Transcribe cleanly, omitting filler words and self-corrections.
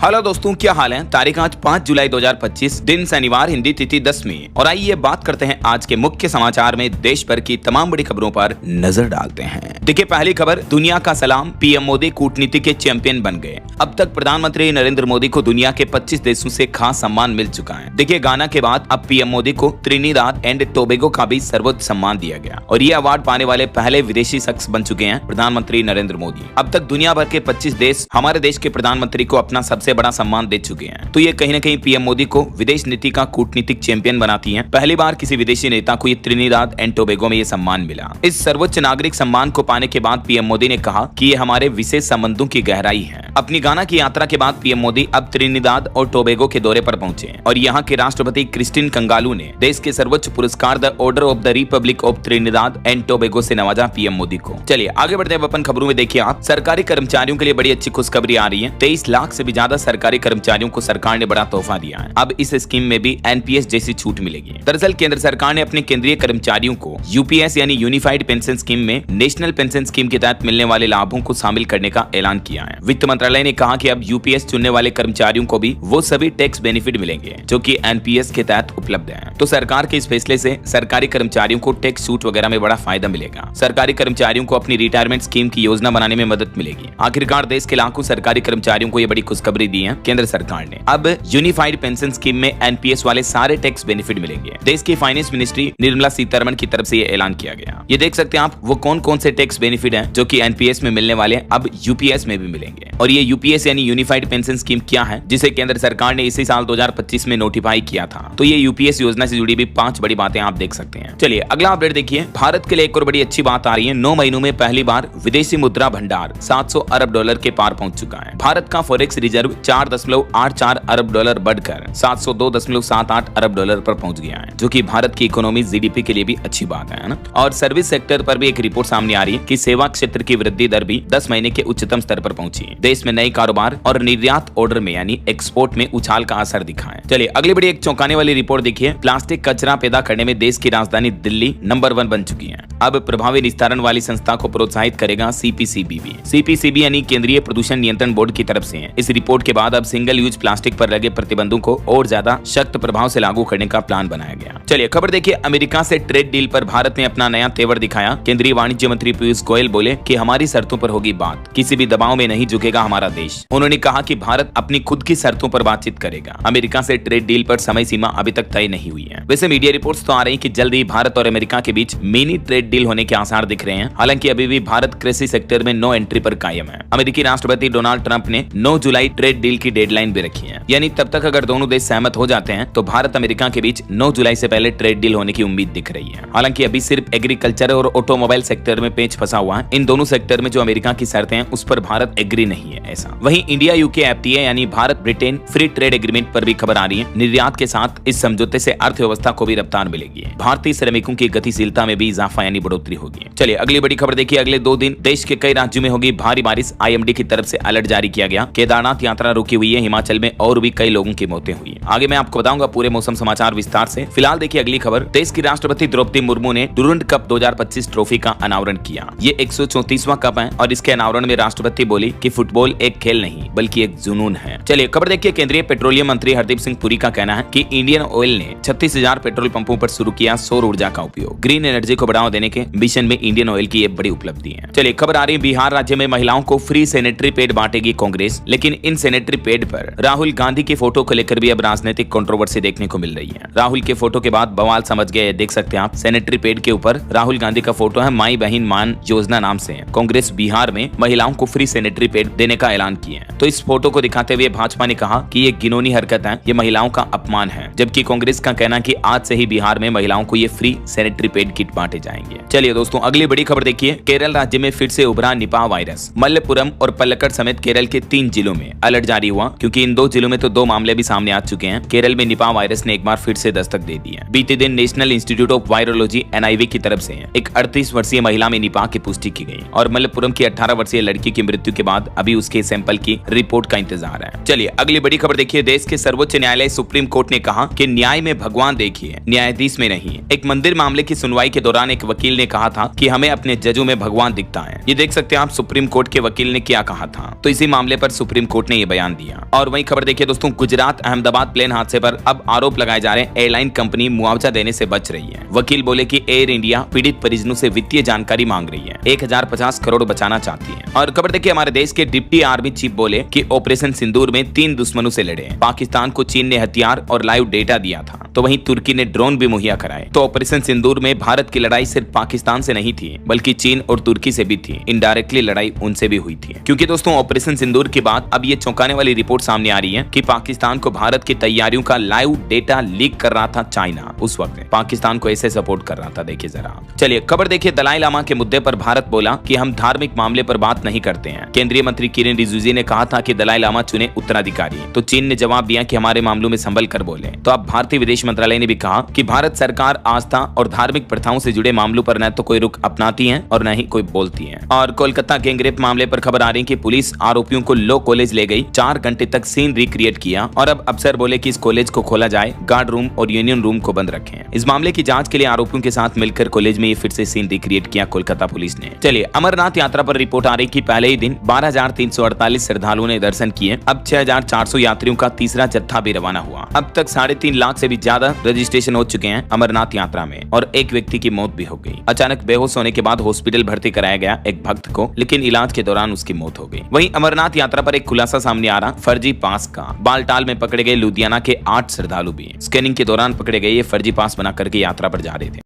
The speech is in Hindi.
हेलो दोस्तों, क्या हाल है। तारीख आज 5 जुलाई 2025, दिन शनिवार, हिंदी तिथि 10वीं। और आइए बात करते हैं आज के मुख्य समाचार में देश भर की तमाम बड़ी खबरों पर नजर डालते हैं। देखिए पहली खबर, दुनिया का सलाम, पीएम मोदी कूटनीति के चैंपियन बन गए। अब तक प्रधानमंत्री नरेंद्र मोदी को दुनिया के 25 देशों से खास सम्मान मिल चुका है। देखिए गाना के बाद अब पीएम मोदी को त्रिनिदाद एंड टोबैगो का भी सर्वोच्च सम्मान दिया गया और ये अवार्ड पाने वाले पहले विदेशी शख्स बन चुके हैं प्रधानमंत्री नरेंद्र मोदी। अब तक दुनिया भर के 25 देश हमारे देश के प्रधानमंत्री को अपना सबसे बड़ा सम्मान दे चुके हैं। तो ये कहीं न कहीं पीएम मोदी को विदेश नीति का कूटनीतिक चैंपियन बनाती है। पहली बार किसी विदेशी नेता को ये त्रिनिदाद एंड टोबैगो में ये सम्मान मिला। इस सर्वोच्च नागरिक सम्मान को पाने के बाद पीएम मोदी ने कहा कि ये हमारे विशेष संबंधों की गहराई है। अपनी गाना की यात्रा के बाद पीएम मोदी अब त्रिनिदाद और टोबैगो के दौरे पर पहुंचे और यहाँ के राष्ट्रपति क्रिस्टिन कंगालू ने देश के सर्वोच्च पुरस्कार the order of the Republic of Trinidad and Tobago से नवाजा पीएम मोदी को। चलिए आगे बढ़ते हैं अपन खबरों में। देखिए आप, सरकारी कर्मचारियों के लिए बड़ी अच्छी खुशखबरी आ रही है। 23 लाख से भी ज्यादा सरकारी कर्मचारियों को सरकार ने बड़ा तोहफा दिया है। अब इस स्कीम में भी एनपीएस जैसी छूट मिलेगी। दरअसल केंद्र सरकार ने अपने केंद्रीय कर्मचारियों को यूपीएस यानी यूनिफाइड पेंशन स्कीम में नेशनल पेंशन स्कीम के तहत मिलने वाले लाभों को शामिल करने का ऐलान किया है। वित्त मंत्रालय ने कहा कि अब यूपीएस चुनने वाले कर्मचारियों को भी वो सभी टैक्स बेनिफिट मिलेंगे जो कि एनपीएस के तहत उपलब्ध है। तो सरकार के इस फैसले से सरकारी कर्मचारियों को टैक्स छूट वगैरह में बड़ा फायदा मिलेगा। सरकारी कर्मचारियों को अपनी रिटायरमेंट स्कीम की योजना बनाने में मदद मिलेगी। आखिरकार देश के लाखों सरकारी कर्मचारियों को ये बड़ी खुशखबरी दी है केंद्र सरकार ने। अब यूनिफाइड पेंशन स्कीम में एनपीएस वाले सारे टैक्स बेनिफिट मिलेंगे। देश की फाइनेंस मिनिस्ट्री निर्मला सीतारमण की तरफ से ये ऐलान किया गया। ये देख सकते हैं आप वो कौन कौन से टैक्स बेनिफिट हैं जो कि एनपीएस में मिलने वाले अब यूपीएस में भी मिलेंगे। और ये यूपीएस यानी यूनिफाइड पेंशन स्कीम क्या है, जिसे केंद्र सरकार ने इसी साल 2025 में नोटिफाई किया था। तो ये यूपीएस योजना से जुड़ी भी 5 बड़ी बातें आप देख सकते हैं। चलिए अगला अपडेट देखिए। भारत के लिए एक और बड़ी अच्छी बात आ रही है। 9 महीनों में पहली बार विदेशी मुद्रा भंडार 700 अरब डॉलर के पार पहुंच चुका है। भारत का फॉरेक्स रिजर्व 4.84 अरब डॉलर बढ़कर 702.78 अरब डॉलर पर पहुंच गया है, जो कि भारत की इकोनॉमी जीडीपी के लिए भी अच्छी बात है ना। और सर्विस सेक्टर पर भी एक रिपोर्ट सामने आ रही है कि सेवा क्षेत्र की वृद्धि दर भी 10 महीने के उच्चतम स्तर पर पहुंची है। देश में नए कारोबार और निर्यात ऑर्डर में यानी एक्सपोर्ट में उछाल का असर दिखा है। चलिए अगली बड़ी एक चौंकाने वाली रिपोर्ट देखिए। प्लास्टिक कचरा पैदा करने में देश की राजधानी दिल्ली नंबर 1 बन चुकी है। अब प्रभावी निस्तारण वाली संस्था को प्रोत्साहित करेगा सीपीसीबी भी। सीपीसीबी यानी केंद्रीय प्रदूषण नियंत्रण बोर्ड की तरफ से इस रिपोर्ट के बाद अब सिंगल यूज प्लास्टिक पर लगे प्रतिबंधों को और ज्यादा सख्त प्रभाव से लागू करने का प्लान बनाया गया। चलिए खबर देखिए। अमेरिका से ट्रेड डील पर भारत ने अपना नया तेवर दिखाया। केंद्रीय वाणिज्य मंत्री पीयूष गोयल बोले कि हमारी शर्तों पर होगी बात, किसी भी दबाव में नहीं झुकेगा हमारा देश। उन्होंने कहा कि भारत अपनी खुद की शर्तों पर बातचीत करेगा। अमेरिका से ट्रेड डील पर समय सीमा अभी तक तय नहीं हुई है। वैसे मीडिया रिपोर्ट्स तो आ रही कि जल्द ही भारत और अमेरिका के बीच मिनी ट्रेड डील होने के आसार दिख रहे हैं। हालांकि अभी भी भारत कृषि सेक्टर में नो एंट्री पर कायम है। अमेरिकी राष्ट्रपति डोनाल्ड ट्रंप ने 9 जुलाई ट्रेड डील की डेडलाइन भी रखी है, यानी तब तक अगर दोनों देश सहमत हो जाते हैं तो भारत अमेरिका के बीच 9 जुलाई से पहले ट्रेड डील होने की उम्मीद दिख रही है। हालांकि अभी सिर्फ एग्रीकल्चर और ऑटोमोबाइल सेक्टर में पेच फंसा हुआ है। इन दोनों सेक्टर में जो अमेरिका की शर्तें हैं उस पर भारत एग्री नहीं है ऐसा। वहीं इंडिया यूके एफटीए यानी Bharat Britain free trade agreement पर भी खबर आ रही है। निर्यात के साथ इस समझौते से अर्थव्यवस्था को भी रफ्तार मिलेगी। भारतीय श्रमिकों की गतिशीलता में भी इजाफा यानी बढ़ोतरी होगी। चलिए अगली बड़ी खबर देखिए। अगले 2 दिन देश के कई राज्यों में होगी भारी बारिश। आईएमडी की तरफ से अलर्ट जारी किया गया। केदारनाथ यात्रा रुकी हुई है। हिमाचल में और भी कई लोगों की मौतें हुई। आगे मैं आपको बताऊंगा पूरे मौसम समाचार विस्तार से। फिलहाल देखिए अगली खबर। देश की राष्ट्रपति द्रौपदी मुर्मू ने डुरंड कप 2025 ट्रॉफी का अनावरण किया। ये 134वां कप है और इसके अनावरण में राष्ट्रपति बोली कि फुटबॉल एक खेल नहीं बल्कि एक जुनून है। चलिए खबर देखिए। केंद्रीय पेट्रोलियम मंत्री हरदीप सिंह पुरी का कहना है कि इंडियन ऑयल ने 36,000 पेट्रोल पंपों पर शुरू किया सौर ऊर्जा का उपयोग। ग्रीन एनर्जी को बढ़ावा देने के मिशन में इंडियन ऑयल की एक बड़ी उपलब्धि है। चलिए खबर आ रही है। बिहार राज्य में महिलाओं को फ्री सैनिटरी पैड बांटेगी कांग्रेस, लेकिन इन सैनिटरी पैड पर राहुल गांधी की फोटो को लेकर भी अब राजनीतिक कंट्रोवर्सी देखने को मिल रही है। राहुल के फोटो के बाद बवाल समझ गए। देख सकते हैं आप, सैनिटरी पैड के ऊपर राहुल गांधी का फोटो है। माई बहन मान योजना नाम से कांग्रेस बिहार में महिलाओं को फ्री सैनिटरी पैड देने का ऐलान किया है। तो इस फोटो को दिखाते हुए भाजपा ने कहा कि ये घिनौनी हरकत है, ये महिलाओं का अपमान है। जबकि कांग्रेस का कहना कि आज से ही बिहार में महिलाओं को ये फ्री सैनिटरी पैड किट बांटे जाएंगे। चलिए दोस्तों अगली बड़ी खबर देखिए। केरल राज्य में फिर से उभरा निपाह वायरस। मल्लपुरम और पलक्कड़ समेत केरल के 3 जिलों में अलर्ट जारी हुआ, क्योंकि इन 2 जिलों में तो 2 मामले भी सामने आ चुके हैं। केरल में निपाह वायरस ने एक बार फिर से दस्तक दे दी है। बीते दिन national institute of virology NIV की तरफ से एक 38 वर्षीय महिला में निपाह की पुष्टि की गई और मल्लपुरम की 18 वर्षीय लड़की की मृत्यु के बाद अभी उसके सैंपल की रिपोर्ट का इंतजार है। चलिए अगली बड़ी खबर देखिए। देश के सर्वोच्च न्यायालय सुप्रीम कोर्ट ने कहा कि न्याय में भगवान देखिए, न्यायाधीश में नहीं। एक मंदिर मामले की सुनवाई के दौरान एक वकील ने कहा था कि हमें अपने जजों में भगवान दिखता है। ये देख सकते हैं आप, सुप्रीम कोर्ट के वकील ने क्या कहा था। तो इसी मामले पर सुप्रीम कोर्ट ने ये बयान दिया। और वहीं खबर देखिए दोस्तों, गुजरात अहमदाबाद प्लेन हादसे पर अब आरोप लगाए जा रहे हैं एयरलाइन कंपनी मुआवजा देने से बच रही है। वकील बोले कि एयर इंडिया पीड़ित परिजनों से वित्तीय जानकारी मांग रही है, 1050 करोड़ बचाना चाहती है। और खबर देखिए, हमारे देश के डिप्टी आर्मी चीफ बोले कि ऑपरेशन सिंदूर में 3 दुश्मनों से लड़े। पाकिस्तान को चीन ने हथियार और लाइव डेटा दिया था, तो वहीं तुर्की ने ड्रोन भी मुहैया कराए। तो ऑपरेशन सिंदूर में भारत की लड़ाई सिर्फ पाकिस्तान से नहीं थी, बल्कि चीन और तुर्की से भी थी। इनडायरेक्टली लड़ाई उनसे भी हुई थी, क्योंकि दोस्तों ऑपरेशन सिंदूर के बाद अब ये चौंकाने वाली रिपोर्ट सामने आ रही है कि पाकिस्तान को भारत की तैयारियों का लाइव डेटा लीक कर रहा था चाइना। उस वक्त पाकिस्तान को ऐसे सपोर्ट कर रहा था। देखिए जरा, चलिए खबर देखिए, दलाई लामा के मुद्दे पर भारत बोला कि हम धार्मिक मामले पर बात नहीं करते हैं। केंद्रीय मंत्री किरेन रिजिजू ने कहा था कि दलाई लामा चुने उत्तराधिकारी, तो चीन ने जवाब दिया कि हमारे मामलों में संभल कर बोले। तो अब भारतीय विदेश मंत्रालय ने भी कहा कि भारत सरकार आस्था और धार्मिक प्रथाओं से जुड़े मामलों पर न तो कोई रुख अपनाती है और न ही कोई बोलती है। और कोलकाता गैंगरेप मामले पर खबर आ रही है कि पुलिस आरोपियों को लॉ कॉलेज ले गई, 4 घंटे तक सीन रिक्रिएट किया और अब अफसर बोले कि इस कॉलेज को खोला जाए, गार्ड रूम और यूनियन रूम को बंद रखें। इस मामले की जांच के लिए आरोपियों के साथ मिलकर कॉलेज में ये फिर से सीन रिक्रिएट किया कोलकाता पुलिस ने। चलिए, अमरनाथ यात्रा पर रिपोर्ट आ रही कि पहले ही दिन 12,348 श्रद्धालुओं ने दर्शन किए। अब 6,400 यात्रियों का तीसरा जत्था भी रवाना हुआ। अब तक 3.5 लाख से भी ज्यादा रजिस्ट्रेशन हो चुके हैं अमरनाथ यात्रा में, और एक व्यक्ति की मौत भी हो गई। अचानक बेहोश होने के बाद हॉस्पिटल भर्ती कराया गया एक भक्त को, लेकिन इलाज के दौरान उसकी मौत हो गई। वहीं अमरनाथ यात्रा पर एक खुलासा सामने आ रहा फर्जी पास का। बालटाल में पकड़े गए लुधियाना के 8 श्रद्धालु भी स्कैनिंग के दौरान पकड़े गए ये फर्जी पास बना करके यात्रा पर जा रहे थे।